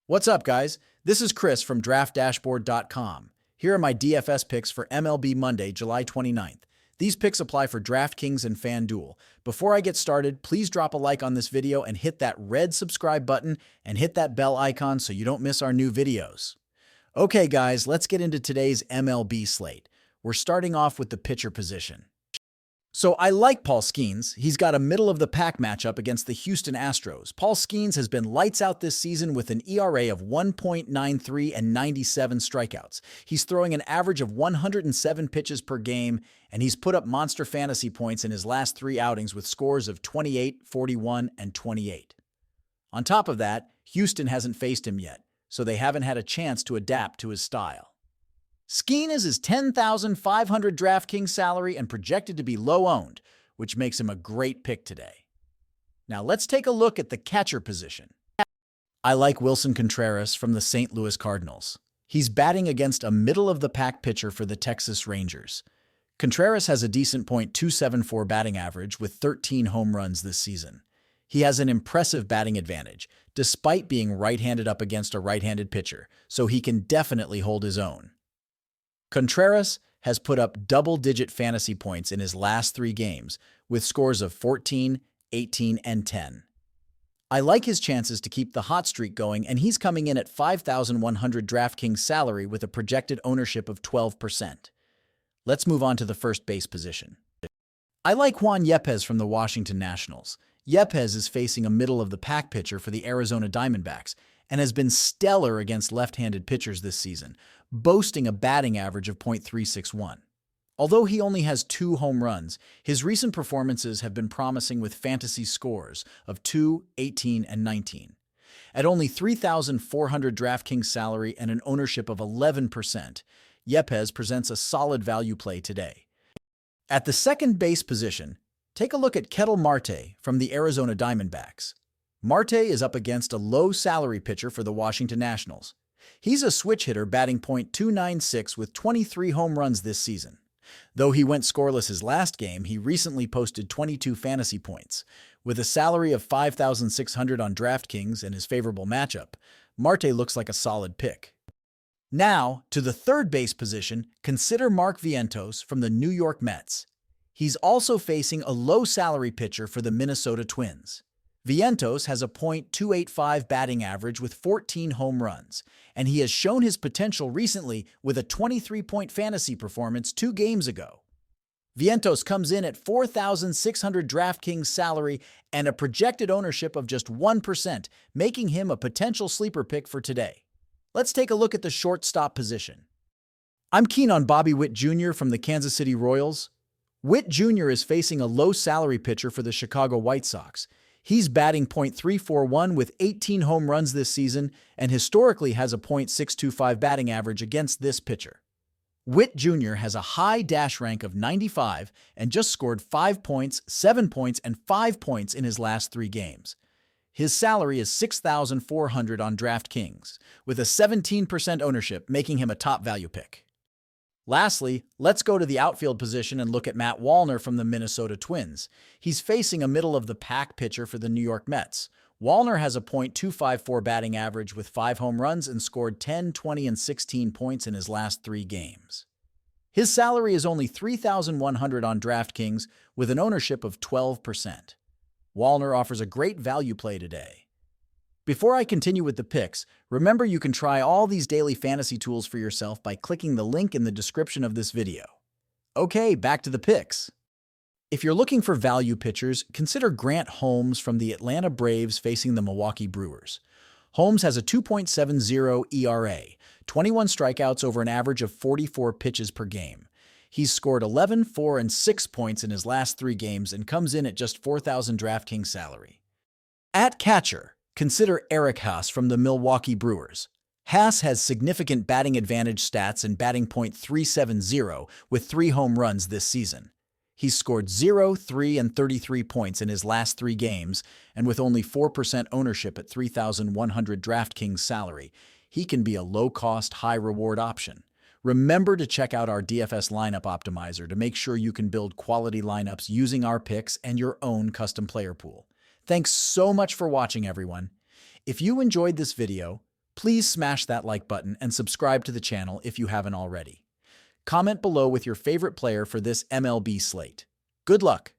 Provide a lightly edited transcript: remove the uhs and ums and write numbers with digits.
What's up, guys? This is Chris from DraftDashboard.com. Here are my DFS picks for MLB Monday, July 29th. These picks apply for DraftKings and FanDuel. Before I get started, please drop a like on this video and hit that red subscribe button and hit that bell icon so you don't miss our new videos. Okay, guys, let's get into today's MLB slate. We're starting off with the pitcher position. So I like Paul Skeens. He's got a middle-of-the-pack matchup against the Houston Astros. Paul Skeens has been lights out this season with an ERA of 1.93 and 97 strikeouts. He's throwing an average of 107 pitches per game, and he's put up monster fantasy points in his last 3 outings with scores of 28, 41, and 28. On top of that, Houston hasn't faced him yet, so they haven't had a chance to adapt to his style. Skeen is his $10,500 DraftKings salary and projected to be low-owned, which makes him a great pick today. Now let's take a look at the catcher position. I like Wilson Contreras from the St. Louis Cardinals. He's batting against a middle-of-the-pack pitcher for the Texas Rangers. Contreras has a decent .274 batting average with 13 home runs this season. He has an impressive batting advantage, despite being right-handed up against a right-handed pitcher, so he can definitely hold his own. Contreras has put up double-digit fantasy points in his last 3 games, with scores of 14, 18, and 10. I like his chances to keep the hot streak going, and he's coming in at $5,100 DraftKings salary with a projected ownership of 12%. Let's move on to the first base position. I like Juan Yepez from the Washington Nationals. Yepez is facing a middle-of-the-pack pitcher for the Arizona Diamondbacks and has been stellar against left-handed pitchers this season, boasting a batting average of .361. Although he only has 2 home runs, his recent performances have been promising with fantasy scores of 2, 18, and 19. At only $3,400 DraftKings salary and an ownership of 11%, Yepez presents a solid value play today. At the second base position, take a look at Ketel Marte from the Arizona Diamondbacks. Marte is up against a low-salary pitcher for the Washington Nationals. He's a switch hitter batting .296 with 23 home runs this season. Though he went scoreless his last game, he recently posted 22 fantasy points. With a salary of $5,600 on DraftKings and his favorable matchup, Marte looks like a solid pick. Now, to the third base position, consider Mark Vientos from the New York Mets. He's also facing a low-salary pitcher for the Minnesota Twins. Vientos has a .285 batting average with 14 home runs, and he has shown his potential recently with a 23-point fantasy performance 2 games ago. Vientos comes in at $4,600 DraftKings salary and a projected ownership of just 1%, making him a potential sleeper pick for today. Let's take a look at the shortstop position. I'm keen on Bobby Witt Jr. from the Kansas City Royals. Witt Jr. is facing a low-salary pitcher for the Chicago White Sox. He's batting .341 with 18 home runs this season and historically has a .625 batting average against this pitcher. Witt Jr. has a high dash rank of 95 and just scored 5 points, 7 points, and 5 points in his last 3 games. His salary is $6,400 on DraftKings, with a 17% ownership, making him a top value pick. Lastly, let's go to the outfield position and look at Matt Wallner from the Minnesota Twins. He's facing a middle-of-the-pack pitcher for the New York Mets. Wallner has a .254 batting average with 5 home runs and scored 10, 20, and 16 points in his last 3 games. His salary is only $3,100 on DraftKings with an ownership of 12%. Wallner offers a great value play today. Before I continue with the picks, remember you can try all these daily fantasy tools for yourself by clicking the link in the description of this video. Okay, back to the picks. If you're looking for value pitchers, consider Grant Holmes from the Atlanta Braves facing the Milwaukee Brewers. Holmes has a 2.70 ERA, 21 strikeouts over an average of 44 pitches per game. He's scored 11, 4, and 6 points in his last 3 games and comes in at just $4,000 DraftKings salary. At catcher, consider Eric Haas from the Milwaukee Brewers. Haas has significant batting advantage stats and batting .370 with 3 home runs this season. He's scored 0, 3, and 33 points in his last 3 games, and with only 4% ownership at $3,100 DraftKings salary, he can be a low-cost, high-reward option. Remember to check out our DFS lineup optimizer to make sure you can build quality lineups using our picks and your own custom player pool. Thanks so much for watching, everyone. If you enjoyed this video, Please smash that like button and subscribe to the channel if you haven't already. Comment below with your favorite player for this MLB slate. Good luck!